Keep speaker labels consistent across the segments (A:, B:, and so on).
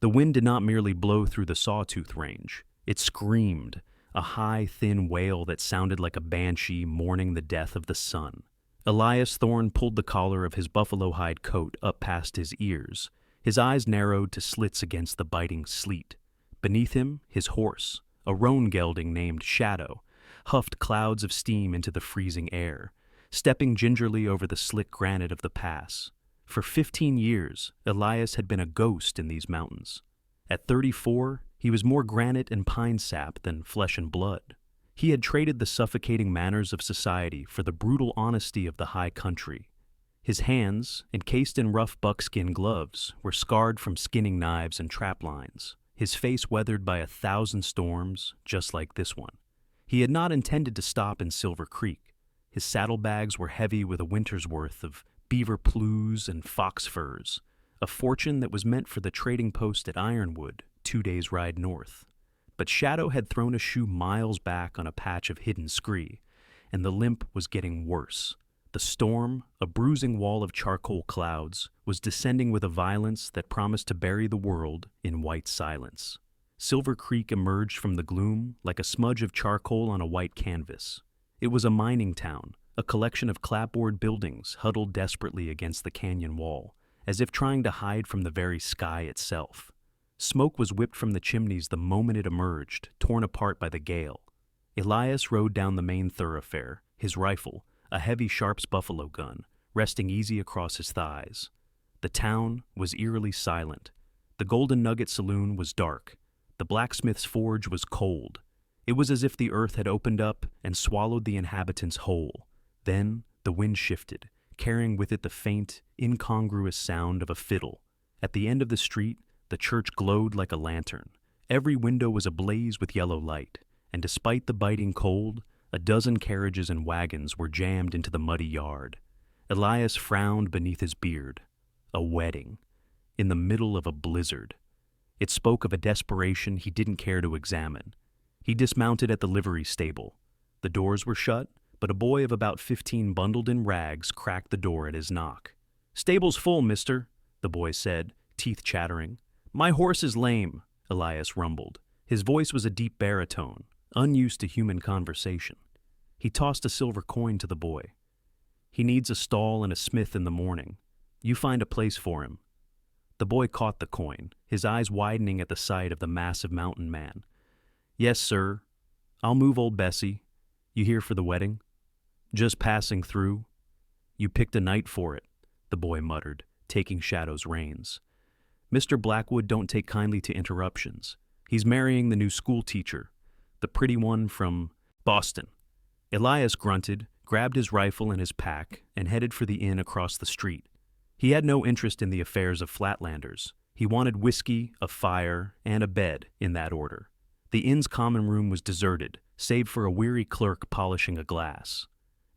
A: The wind did not merely blow through the Sawtooth Range. It screamed, a high, thin wail that sounded like a banshee mourning the death of the sun. Elias Thorne pulled the collar of his buffalo hide coat up past his ears. His eyes narrowed to slits against the biting sleet. Beneath him, his horse, a roan gelding named Shadow, huffed clouds of steam into the freezing air, stepping gingerly over the slick granite of the pass. For 15 years, Elias had been a ghost in these mountains. At 34, he was more granite and pine sap than flesh and blood. He had traded the suffocating manners of society for the brutal honesty of the high country. His hands, encased in rough buckskin gloves, were scarred from skinning knives and trap lines, his face weathered by 1,000 storms, just like this one. He had not intended to stop in Silver Creek. His saddlebags were heavy with a winter's worth of beaver plews and fox furs, a fortune that was meant for the trading post at Ironwood, 2 days' ride north. But Shadow had thrown a shoe miles back on a patch of hidden scree, and the limp was getting worse. The storm, a bruising wall of charcoal clouds, was descending with a violence that promised to bury the world in white silence. Silver Creek emerged from the gloom like a smudge of charcoal on a white canvas. It was a mining town, a collection of clapboard buildings huddled desperately against the canyon wall, as if trying to hide from the very sky itself. Smoke was whipped from the chimneys the moment it emerged, torn apart by the gale. Elias rode down the main thoroughfare, his rifle, a heavy Sharps buffalo gun, resting easy across his thighs. The town was eerily silent. The Golden Nugget Saloon was dark. The blacksmith's forge was cold. It was as if the earth had opened up and swallowed the inhabitants whole. Then the wind shifted, carrying with it the faint, incongruous sound of a fiddle. At the end of the street, the church glowed like a lantern. Every window was ablaze with yellow light, and despite the biting cold, a dozen carriages and wagons were jammed into the muddy yard. Elias frowned beneath his beard. A wedding. In the middle of a blizzard. It spoke of a desperation he didn't care to examine. He dismounted at the livery stable. The doors were shut, but a boy of about 15 bundled in rags cracked the door at his knock. "Stable's full, mister," the boy said, teeth chattering. "My horse is lame," Elias rumbled. His voice was a deep baritone, unused to human conversation. He tossed a silver coin to the boy. "He needs a stall and a smith in the morning. You find a place for him." The boy caught the coin, his eyes widening at the sight of the massive mountain man. "Yes, sir. I'll move old Bessie. You here for the wedding?" "Just passing through." "You picked a night for it," the boy muttered, taking Shadow's reins. "Mr. Blackwood don't take kindly to interruptions. He's marrying the new school teacher, the pretty one from Boston." Elias grunted, grabbed his rifle and his pack, and headed for the inn across the street. He had no interest in the affairs of Flatlanders. He wanted whiskey, a fire, and a bed, in that order. The inn's common room was deserted, save for a weary clerk polishing a glass.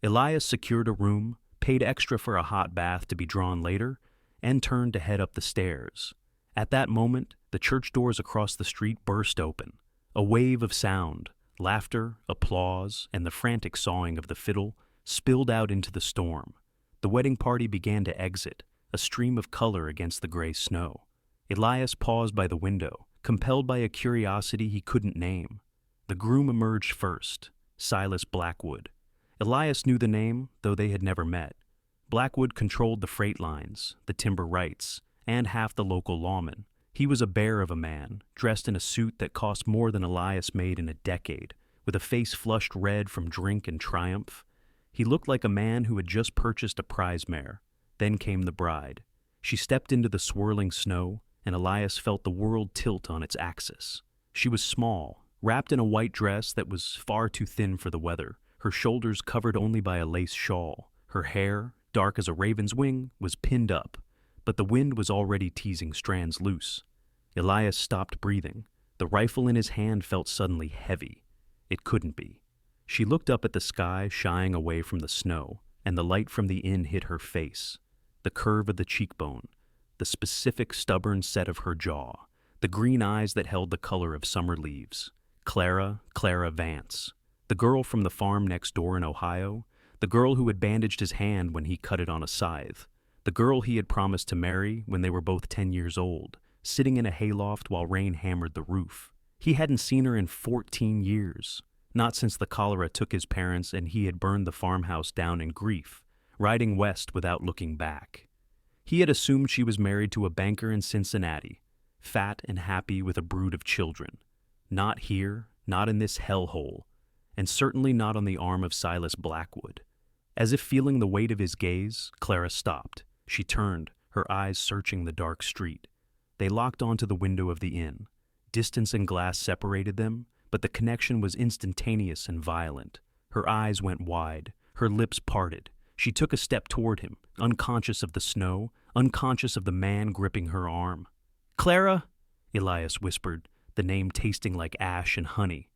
A: Elias secured a room, paid extra for a hot bath to be drawn later, and turned to head up the stairs. At that moment, the church doors across the street burst open. A wave of sound, laughter, applause, and the frantic sawing of the fiddle spilled out into the storm. The wedding party began to exit, a stream of color against the gray snow. Elias paused by the window, compelled by a curiosity he couldn't name. The groom emerged first, Silas Blackwood. Elias knew the name, though they had never met. Blackwood controlled the freight lines, the timber rights, and half the local lawmen. He was a bear of a man, dressed in a suit that cost more than Elias made in a decade, with a face flushed red from drink and triumph. He looked like a man who had just purchased a prize mare. Then came the bride. She stepped into the swirling snow, and Elias felt the world tilt on its axis. She was small, wrapped in a white dress that was far too thin for the weather, her shoulders covered only by a lace shawl. Her hair, dark as a raven's wing, was pinned up, but the wind was already teasing strands loose. Elias stopped breathing. The rifle in his hand felt suddenly heavy. It couldn't be. She looked up at the sky, shying away from the snow, and the light from the inn hit her face. The curve of the cheekbone, the specific stubborn set of her jaw, the green eyes that held the color of summer leaves. Clara Vance. The girl from the farm next door in Ohio, the girl who had bandaged his hand when he cut it on a scythe, the girl he had promised to marry when they were both 10 years old, sitting in a hayloft while rain hammered the roof. He hadn't seen her in 14 years, not since the cholera took his parents and he had burned the farmhouse down in grief, riding west without looking back. He had assumed she was married to a banker in Cincinnati, fat and happy with a brood of children. Not here, not in this hellhole, and certainly not on the arm of Silas Blackwood. As if feeling the weight of his gaze, Clara stopped. She turned, her eyes searching the dark street. They locked onto the window of the inn. Distance and glass separated them, but the connection was instantaneous and violent. Her eyes went wide, her lips parted. She took a step toward him, unconscious of the snow, unconscious of the man gripping her arm. "Clara," Elias whispered, the name tasting like ash and honey.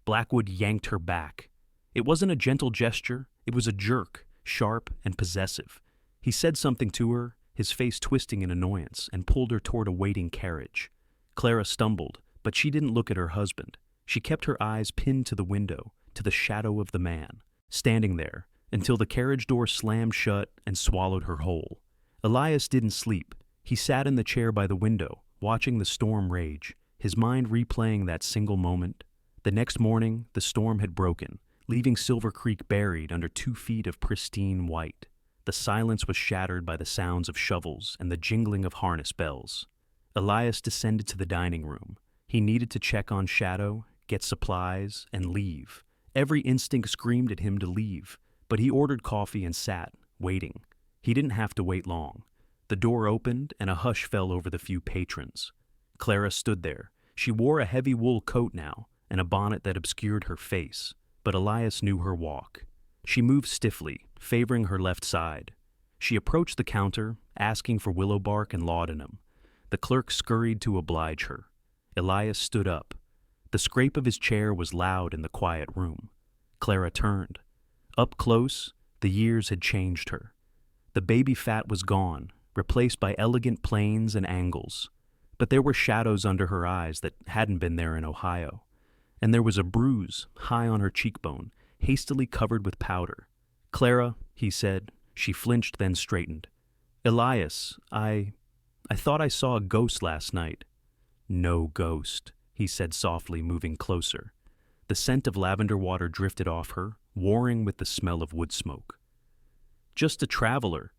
A: Blackwood yanked her back. It wasn't a gentle gesture, it was a jerk, sharp and possessive. He said something to her, his face twisting in annoyance, and pulled her toward a waiting carriage. Clara stumbled, but she didn't look at her husband. She kept her eyes pinned to the window, to the shadow of the man, standing there, until the carriage door slammed shut and swallowed her whole. Elias didn't sleep. He sat in the chair by the window, watching the storm rage, his mind replaying that single moment. The next morning, the storm had broken, leaving Silver Creek buried under 2 feet of pristine white. The silence was shattered by the sounds of shovels and the jingling of harness bells. Elias descended to the dining room. He needed to check on Shadow, get supplies, and leave. Every instinct screamed at him to leave, but he ordered coffee and sat, waiting. He didn't have to wait long. The door opened and a hush fell over the few patrons. Clara stood there. She wore a heavy wool coat now and a bonnet that obscured her face, but Elias knew her walk. She moved stiffly, favoring her left side. She approached the counter, asking for willow bark and laudanum. The clerk scurried to oblige her. Elias stood up. The scrape of his chair was loud in the quiet room. Clara turned. Up close, the years had changed her. The baby fat was gone, replaced by elegant planes and angles. But there were shadows under her eyes that hadn't been there in Ohio. And there was a bruise high on her cheekbone, hastily covered with powder. "Clara," he said. She flinched, then straightened. "Elias, I thought I saw a ghost last night." "No ghost," he said softly, moving closer. The scent of lavender water drifted off her, warring with the smell of wood smoke. "Just a traveler."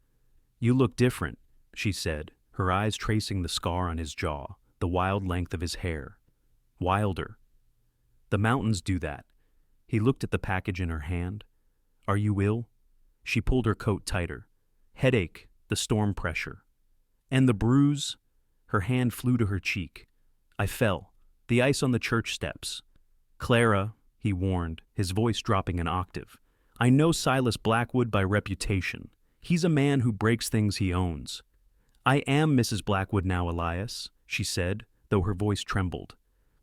A: "You look different," she said, her eyes tracing the scar on his jaw, the wild length of his hair. "Wilder." "The mountains do that." He looked at the package in her hand. "Are you ill?" She pulled her coat tighter. "Headache, the storm pressure." "And the bruise?" Her hand flew to her cheek. "I fell. The ice on the church steps." "Clara," he warned, his voice dropping an octave. "I know Silas Blackwood by reputation. He's a man who breaks things he owns." "I am Mrs. Blackwood now, Elias," she said, though her voice trembled.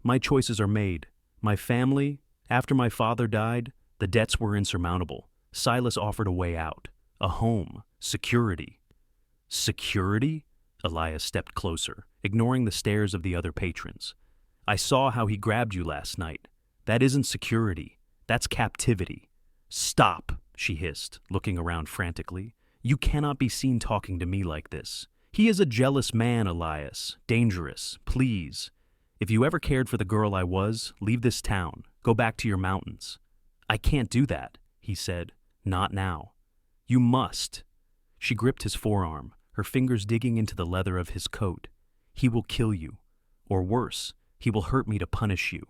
A: "My choices are made. My family, after my father died, the debts were insurmountable. Silas offered a way out, a home, security." "Security?" Elias stepped closer, ignoring the stares of the other patrons. "I saw how he grabbed you last night. That isn't security. That's captivity." "Stop," she hissed, looking around frantically. "You cannot be seen talking to me like this. He is a jealous man, Elias. Dangerous. Please. If you ever cared for the girl I was, leave this town. Go back to your mountains." "I can't do that," he said. "Not now." "You must." She gripped his forearm, her fingers digging into the leather of his coat. "He will kill you. Or worse, he will hurt me to punish you."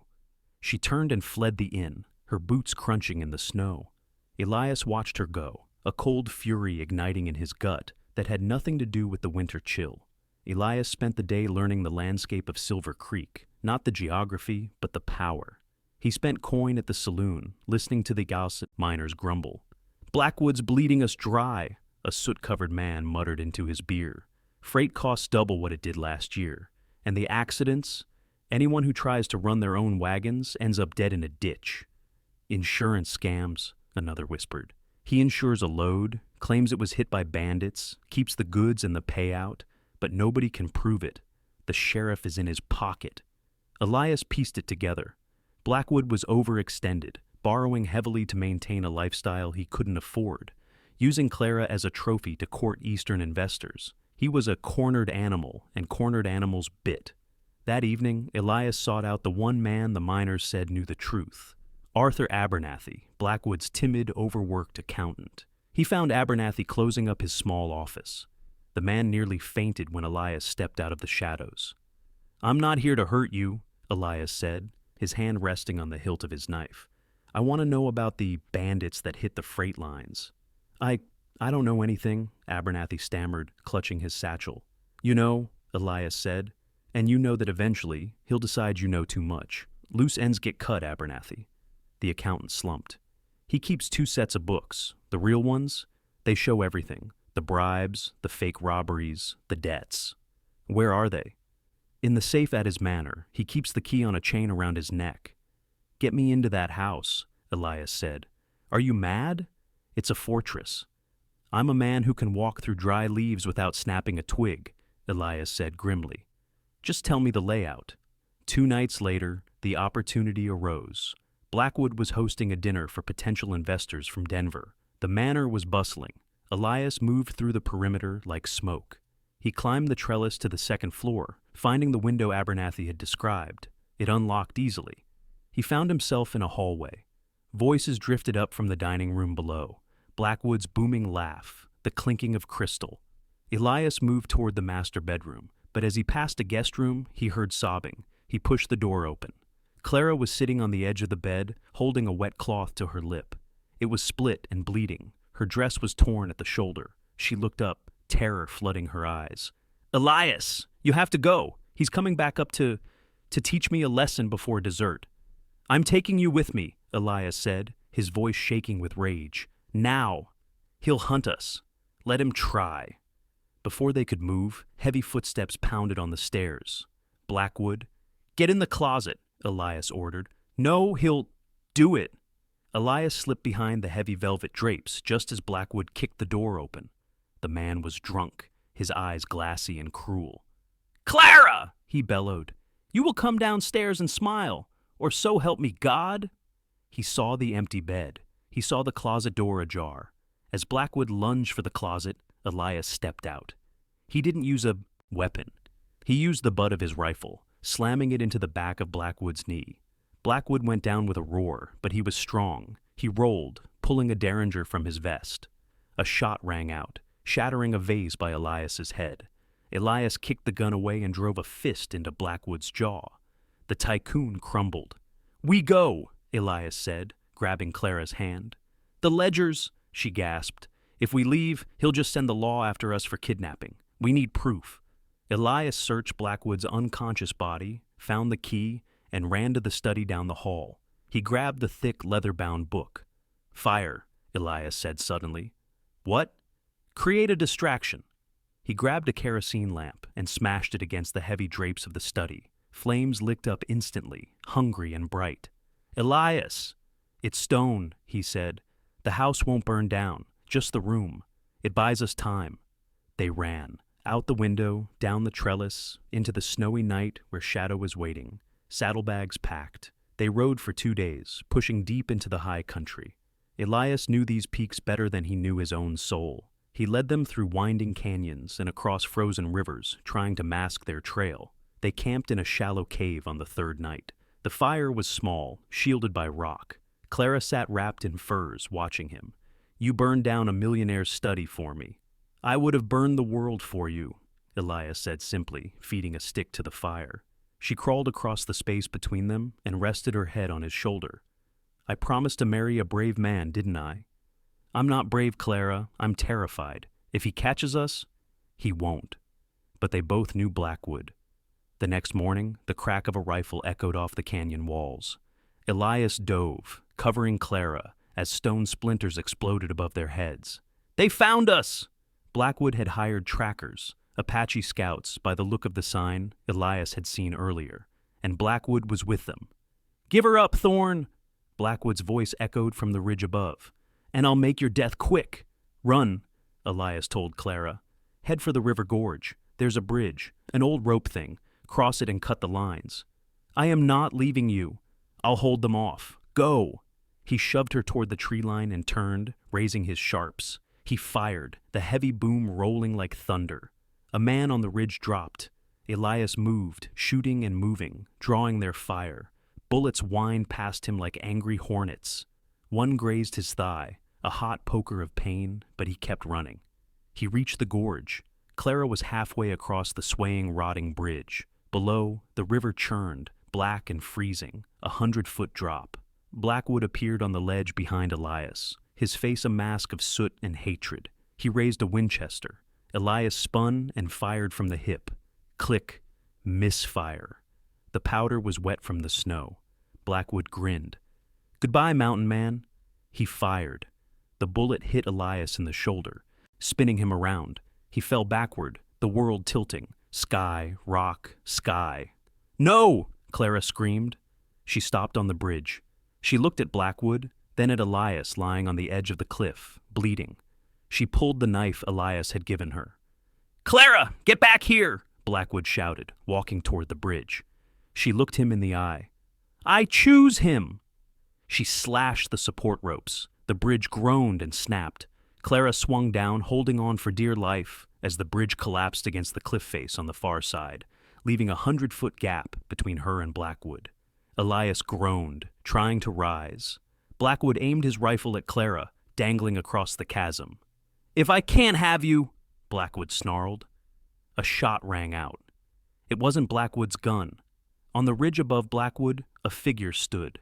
A: She turned and fled the inn, her boots crunching in the snow. Elias watched her go, a cold fury igniting in his gut that had nothing to do with the winter chill. Elias spent the day learning the landscape of Silver Creek, not the geography, but the power. He spent coin at the saloon, listening to the gossip miners grumble. "Blackwood's bleeding us dry," a soot-covered man muttered into his beer. "Freight costs double what it did last year. And the accidents? Anyone who tries to run their own wagons ends up dead in a ditch." "Insurance scams," another whispered. "He insures a load, claims it was hit by bandits, keeps the goods and the payout, but nobody can prove it. The sheriff is in his pocket." Elias pieced it together. Blackwood was overextended, borrowing heavily to maintain a lifestyle he couldn't afford, using Clara as a trophy to court Eastern investors. He was a cornered animal, and cornered animals bit. That evening, Elias sought out the one man the miners said knew the truth. Arthur Abernathy, Blackwood's timid, overworked accountant. He found Abernathy closing up his small office. The man nearly fainted when Elias stepped out of the shadows. "I'm not here to hurt you," Elias said, his hand resting on the hilt of his knife. "I want to know about the bandits that hit the freight lines." I don't know anything," Abernathy stammered, clutching his satchel. "You know," Elias said, "and you know that eventually he'll decide you know too much. Loose ends get cut, Abernathy." The accountant slumped. "He keeps 2 sets of books. The real ones, they show everything. The bribes, the fake robberies, the debts." "Where are they?" "In the safe at his manor. He keeps the key on a chain around his neck." "Get me into that house," Elias said. "Are you mad? It's a fortress." "I'm a man who can walk through dry leaves without snapping a twig," Elias said grimly. "Just tell me the layout." 2 nights later, the opportunity arose. Blackwood was hosting a dinner for potential investors from Denver. The manor was bustling. Elias moved through the perimeter like smoke. He climbed the trellis to the 2nd floor, finding the window Abernathy had described. It unlocked easily. He found himself in a hallway. Voices drifted up from the dining room below. Blackwood's booming laugh, the clinking of crystal. Elias moved toward the master bedroom, but as he passed a guest room, he heard sobbing. He pushed the door open. Clara was sitting on the edge of the bed, holding a wet cloth to her lip. It was split and bleeding. Her dress was torn at the shoulder. She looked up, terror flooding her eyes. "Elias, you have to go. He's coming back up to teach me a lesson before dessert." "I'm taking you with me," Elias said, his voice shaking with rage. "Now. He'll hunt us. Let him try." Before they could move, heavy footsteps pounded on the stairs. Blackwood, "Get in the closet," Elias ordered. "No, he'll do it." Elias slipped behind the heavy velvet drapes just as Blackwood kicked the door open. The man was drunk, his eyes glassy and cruel. "Clara!" he bellowed. "You will come downstairs and smile, or so help me God." He saw the empty bed. He saw the closet door ajar. As Blackwood lunged for the closet, Elias stepped out. He didn't use a weapon. He used the butt of his rifle, slamming it into the back of Blackwood's knee. Blackwood went down with a roar, but he was strong. He rolled, pulling a derringer from his vest. A shot rang out, shattering a vase by Elias's head. Elias kicked the gun away and drove a fist into Blackwood's jaw. The tycoon crumbled. "We go," Elias said, grabbing Clara's hand. "The ledgers," she gasped. "If we leave, he'll just send the law after us for kidnapping. We need proof." Elias searched Blackwood's unconscious body, found the key, and ran to the study down the hall. He grabbed the thick, leather-bound book. "Fire," Elias said suddenly. "What?" "Create a distraction." He grabbed a kerosene lamp and smashed it against the heavy drapes of the study. Flames licked up instantly, hungry and bright. "Elias!" "It's stone," he said. "The house won't burn down, just the room. It buys us time." They ran, out the window, down the trellis, into the snowy night where shadow was waiting, saddlebags packed. They rode for 2 days, pushing deep into the high country. Elias knew these peaks better than he knew his own soul. He led them through winding canyons and across frozen rivers, trying to mask their trail. They camped in a shallow cave on the 3rd night. The fire was small, shielded by rock. Clara sat wrapped in furs, watching him. "You burned down a millionaire's study for me." "I would have burned the world for you," Elias said simply, feeding a stick to the fire. She crawled across the space between them and rested her head on his shoulder. "I promised to marry a brave man, didn't I?" "I'm not brave, Clara. I'm terrified. If he catches us, he won't." But they both knew Blackwood. The next morning, the crack of a rifle echoed off the canyon walls. Elias dove, covering Clara, as stone splinters exploded above their heads. "They found us!" Blackwood had hired trackers, Apache scouts, by the look of the sign Elias had seen earlier, and Blackwood was with them. "Give her up, Thorne!" Blackwood's voice echoed from the ridge above. "And I'll make your death quick." "Run," Elias told Clara. "Head for the river gorge. There's a bridge, an old rope thing. Cross it and cut the lines." "I am not leaving you. I'll hold them off. Go." He shoved her toward the tree line and turned, raising his sharps. He fired, the heavy boom rolling like thunder. A man on the ridge dropped. Elias moved, shooting and moving, drawing their fire. Bullets whined past him like angry hornets. One grazed his thigh, a hot poker of pain, but he kept running. He reached the gorge. Clara was halfway across the swaying, rotting bridge. Below, the river churned, black and freezing, 100-foot drop. Blackwood appeared on the ledge behind Elias, his face a mask of soot and hatred. He raised a Winchester. Elias spun and fired from the hip. Click. Misfire. The powder was wet from the snow. Blackwood grinned. "Goodbye, mountain man." He fired. The bullet hit Elias in the shoulder, spinning him around. He fell backward, the world tilting. Sky, rock, sky. "No!" Clara screamed. She stopped on the bridge. She looked at Blackwood, then at Elias lying on the edge of the cliff, bleeding. She pulled the knife Elias had given her. "Clara, get back here!" Blackwood shouted, walking toward the bridge. She looked him in the eye. "I choose him!" She slashed the support ropes. The bridge groaned and snapped. Clara swung down, holding on for dear life, as the bridge collapsed against the cliff face on the far side, leaving a 100-foot gap between her and Blackwood. Elias groaned, trying to rise. Blackwood aimed his rifle at Clara, dangling across the chasm. "If I can't have you," Blackwood snarled. A shot rang out. It wasn't Blackwood's gun. On the ridge above Blackwood, a figure stood.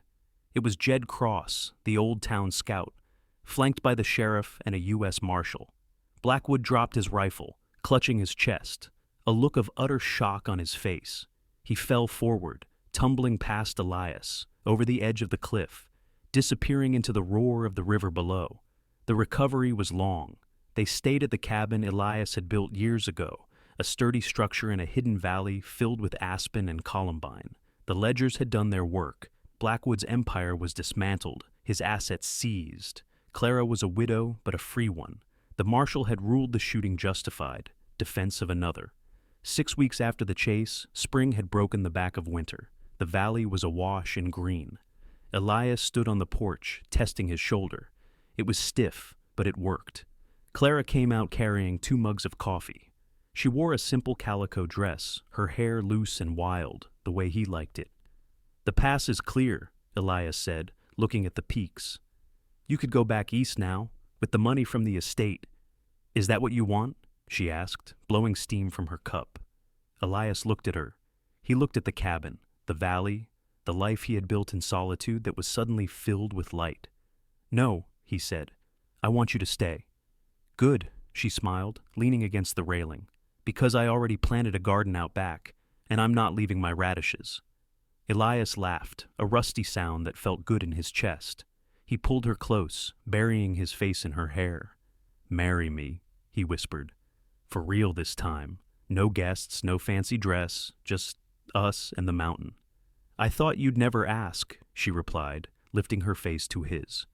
A: It was Jed Cross, the old town scout, flanked by the sheriff and a U.S. Marshal. Blackwood dropped his rifle, clutching his chest, a look of utter shock on his face. He fell forward, tumbling past Elias, over the edge of the cliff, disappearing into the roar of the river below. The recovery was long. They stayed at the cabin Elias had built years ago, a sturdy structure in a hidden valley filled with aspen and columbine. The Ledgers had done their work. Blackwood's empire was dismantled, his assets seized. Clara was a widow, but a free one. The marshal had ruled the shooting justified, defense of another. 6 weeks after the chase, spring had broken the back of winter. The valley was awash in green. Elias stood on the porch, testing his shoulder. It was stiff, but it worked. Clara came out carrying 2 mugs of coffee. She wore a simple calico dress, her hair loose and wild, the way he liked it. "The pass is clear," Elias said, looking at the peaks. "You could go back east now, with the money from the estate. Is that what you want?" she asked, blowing steam from her cup. Elias looked at her. He looked at the cabin, the valley, the life he had built in solitude that was suddenly filled with light. "No," he said. "I want you to stay." "Good," she smiled, leaning against the railing, "because I already planted a garden out back, and I'm not leaving my radishes." Elias laughed, a rusty sound that felt good in his chest. He pulled her close, burying his face in her hair. "Marry me," he whispered. "For real this time. No guests, no fancy dress, just us and the mountain." "I thought you'd never ask," she replied, lifting her face to his.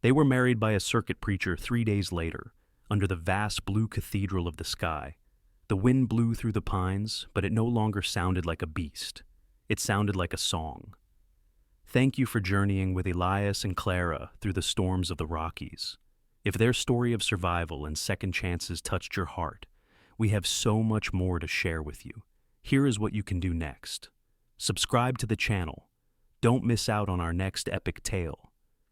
A: They were married by a circuit preacher 3 days later, under the vast blue cathedral of the sky. The wind blew through the pines, but it no longer sounded like a beast. It sounded like a song. Thank you for journeying with Elias and Clara through the storms of the Rockies. If their story of survival and second chances touched your heart, we have so much more to share with you. Here is what you can do next. Subscribe to the channel. Don't miss out on our next epic tale.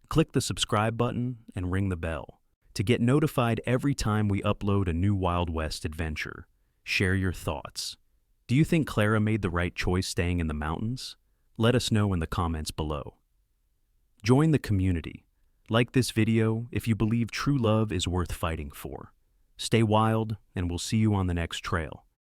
A: Click the subscribe button and ring the bell to get notified every time we upload a new Wild West adventure. Share your thoughts. Do you think Clara made the right choice staying in the mountains? Let us know in the comments below. Join the community. Like this video if you believe true love is worth fighting for. Stay wild, and we'll see you on the next trail.